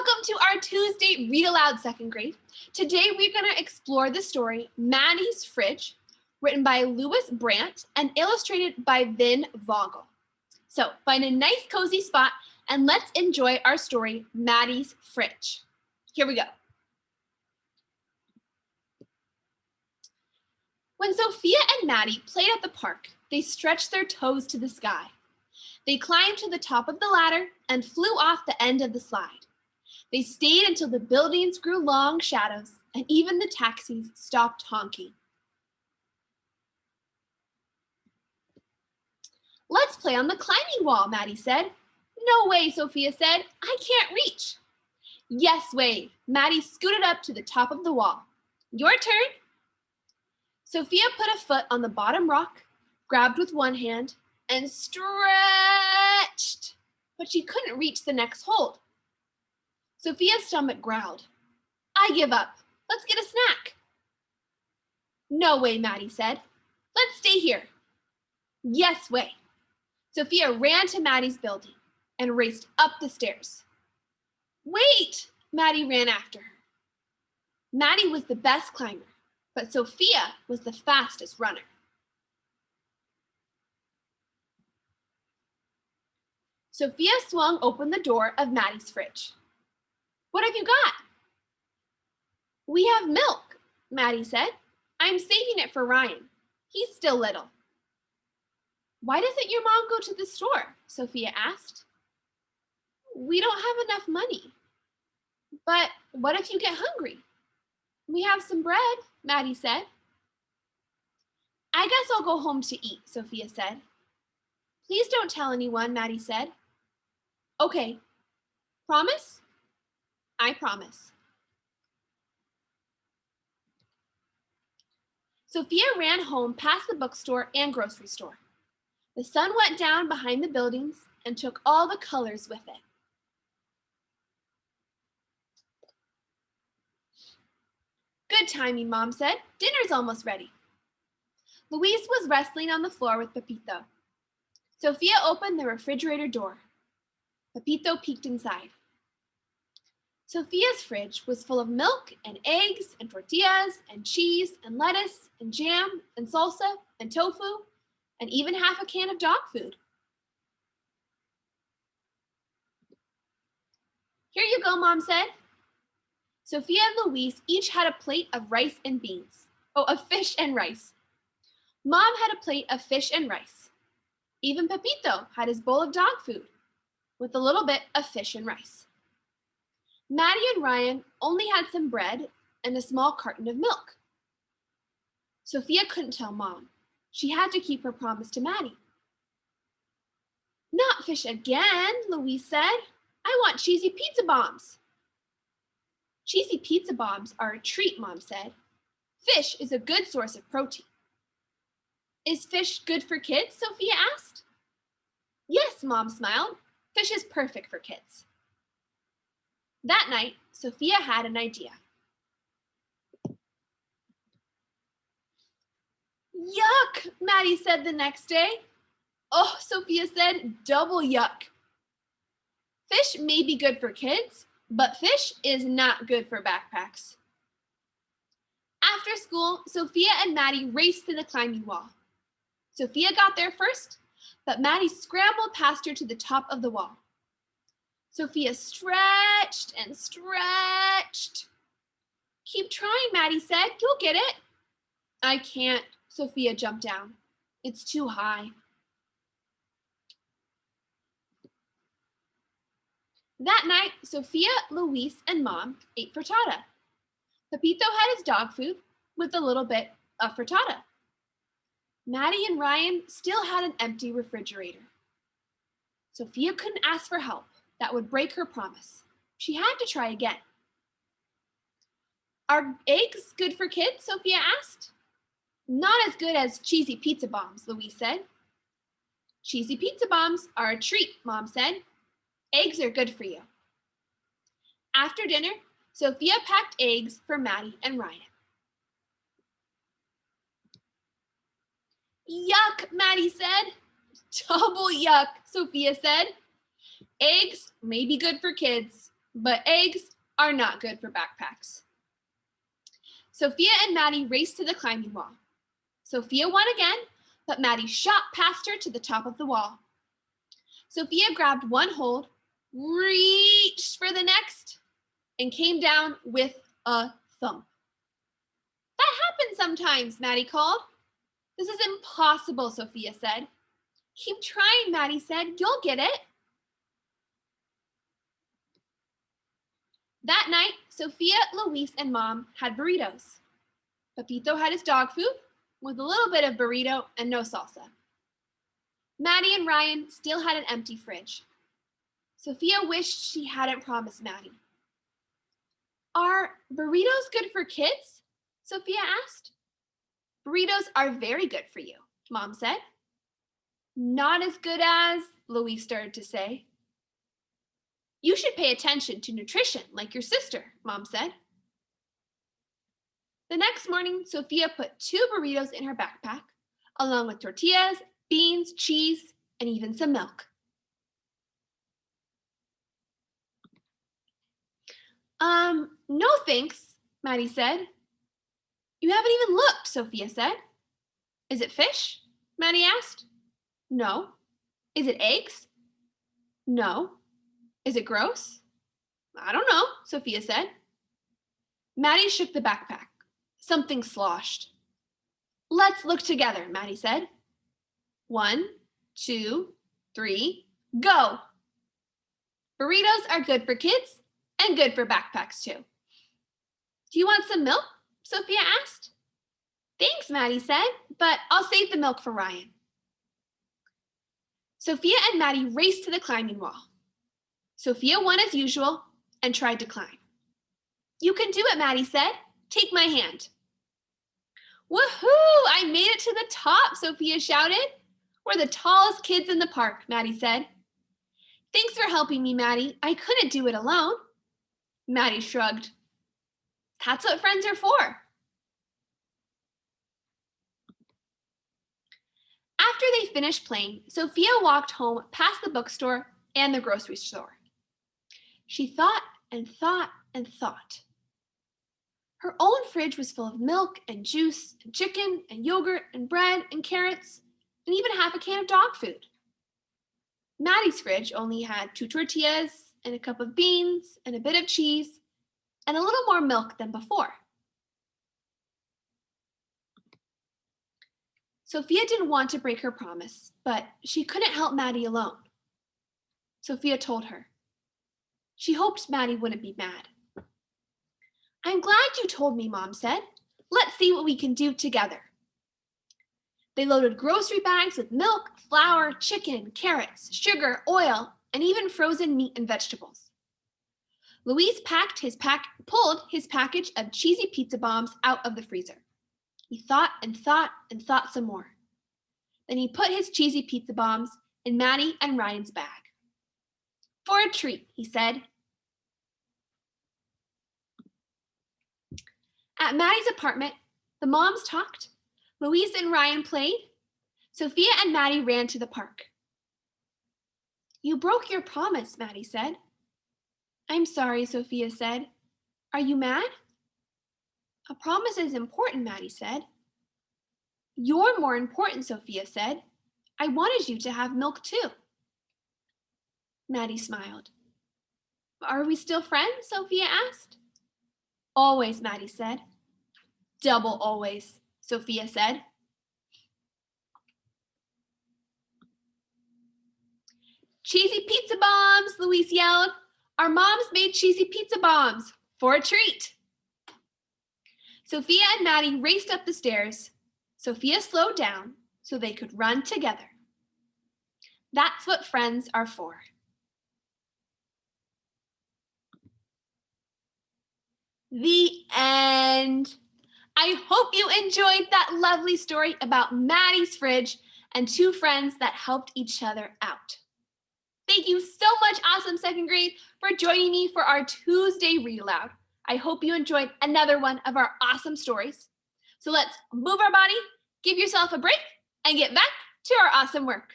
Welcome to our Tuesday Read Aloud second grade. Today we're going to explore the story Maddie's Fridge, written by Louis Brandt and illustrated by Vin Vogel. So find a nice cozy spot and let's enjoy our story Maddie's Fridge. Here we go. When Sophia and Maddie played at the park, they stretched their toes to the sky. They climbed to the top of the ladder and flew off the end of the slide. They stayed until the buildings grew long shadows and even the taxis stopped honking. Let's play on the climbing wall, Maddie said. No way, Sophia said. I can't reach. Yes way. Maddie scooted up to the top of the wall. Your turn. Sophia put a foot on the bottom rock, grabbed with one hand, and stretched, but she couldn't reach the next hold. Sophia's stomach growled. I give up. Let's get a snack. No way, Maddie said. Let's stay here. Yes way. Sophia ran to Maddie's building and raced up the stairs. Wait, Maddie ran after her. Maddie was the best climber, but Sophia was the fastest runner. Sophia swung open the door of Maddie's fridge. What have you got? We have milk, Maddie said. I'm saving it for Ryan. He's still little. Why doesn't your mom go to the store? Sophia asked. We don't have enough money. But what if you get hungry? We have some bread, Maddie said. I guess I'll go home to eat, Sophia said. Please don't tell anyone, Maddie said. Okay. Promise? I promise. Sophia ran home past the bookstore and grocery store. The sun went down behind the buildings and took all the colors with it. Good timing, Mom said. Dinner's almost ready. Luis was wrestling on the floor with Pepito. Sophia opened the refrigerator door. Pepito peeked inside. Sophia's fridge was full of milk and eggs and tortillas and cheese and lettuce and jam and salsa and tofu and even half a can of dog food. Here you go, Mom said. Sophia and Luis each had a plate of rice and beans. Oh, of fish and rice. Mom had a plate of fish and rice. Even Pepito had his bowl of dog food with a little bit of fish and rice. Maddie and Ryan only had some bread and a small carton of milk. Sophia couldn't tell Mom. She had to keep her promise to Maddie. Not fish again, Luis said. I want cheesy pizza bombs. Cheesy pizza bombs are a treat, Mom said. Fish is a good source of protein. Is fish good for kids? Sophia asked. Yes, Mom smiled. Fish is perfect for kids. That night, Sophia had an idea. Yuck, Maddie said the next day. Oh, Sophia said, double yuck. Fish may be good for kids, but fish is not good for backpacks. After school, Sophia and Maddie raced to the climbing wall. Sophia got there first, but Maddie scrambled past her to the top of the wall. Sophia stretched and stretched. Keep trying, Maddie said. You'll get it. I can't, Sophia jumped down. It's too high. That night, Sophia, Luis, and Mom ate frittata. Pepito had his dog food with a little bit of frittata. Maddie and Ryan still had an empty refrigerator. Sophia couldn't ask for help. That would break her promise. She had to try again. Are eggs good for kids? Sophia asked. Not as good as cheesy pizza bombs, Luis said. Cheesy pizza bombs are a treat, Mom said. Eggs are good for you. After dinner, Sophia packed eggs for Maddie and Ryan. Yuck, Maddie said. Double yuck, Sophia said. Eggs may be good for kids, but eggs are not good for backpacks. Sophia and Maddie raced to the climbing wall. Sophia won again, but Maddie shot past her to the top of the wall. Sophia grabbed one hold, reached for the next, and came down with a thump. That happens sometimes, Maddie called. This is impossible, Sophia said. Keep trying, Maddie said. You'll get it. That night, Sophia, Luis, and Mom had burritos. Pepito had his dog food with a little bit of burrito and no salsa. Maddie and Ryan still had an empty fridge. Sophia wished she hadn't promised Maddie. Are burritos good for kids? Sophia asked. Burritos are very good for you, Mom said. Not as good as, Luis started to say. You should pay attention to nutrition like your sister, Mom said. The next morning, Sophia put 2 burritos in her backpack, along with tortillas, beans, cheese, and even some milk. No thanks, Maddie said. You haven't even looked, Sophia said. Is it fish? Maddie asked. No. Is it eggs? No. Is it gross? I don't know, Sophia said. Maddie shook the backpack. Something sloshed. Let's look together, Maddie said. 1, 2, 3, go! Burritos are good for kids and good for backpacks too. Do you want some milk? Sophia asked. Thanks, Maddie said, but I'll save the milk for Ryan. Sophia and Maddie raced to the climbing wall. Sophia won as usual and tried to climb. You can do it, Maddie said. Take my hand. Woohoo! I made it to the top, Sophia shouted. We're the tallest kids in the park, Maddie said. Thanks for helping me, Maddie. I couldn't do it alone. Maddie shrugged. That's what friends are for. After they finished playing, Sophia walked home past the bookstore and the grocery store. She thought and thought and thought. Her own fridge was full of milk and juice and chicken and yogurt and bread and carrots and even half a can of dog food. Maddie's fridge only had 2 tortillas and a cup of beans and a bit of cheese and a little more milk than before. Sophia didn't want to break her promise, but she couldn't help Maddie alone. Sophia told her. She hoped Maddie wouldn't be mad. I'm glad you told me, Mom said. Let's see what we can do together. They loaded grocery bags with milk, flour, chicken, carrots, sugar, oil, and even frozen meat and vegetables. Luis pulled his package of cheesy pizza bombs out of the freezer. He thought and thought and thought some more. Then he put his cheesy pizza bombs in Maddie and Ryan's bag. For a treat, he said. At Maddie's apartment, the moms talked. Luis and Ryan played. Sophia and Maddie ran to the park. You broke your promise, Maddie said. I'm sorry, Sophia said. Are you mad? A promise is important, Maddie said. You're more important, Sophia said. I wanted you to have milk too. Maddie smiled. Are we still friends? Sophia asked. Always, Maddie said. Double always, Sophia said. Cheesy pizza bombs, Luis yelled. Our moms made cheesy pizza bombs for a treat. Sophia and Maddie raced up the stairs. Sophia slowed down so they could run together. That's what friends are for. The end. I hope you enjoyed that lovely story about Maddie's fridge and 2 friends that helped each other out. Thank you so much, awesome second grade, for joining me for our Tuesday Read Aloud. I hope you enjoyed another one of our awesome stories. So let's move our body, give yourself a break, and get back to our awesome work.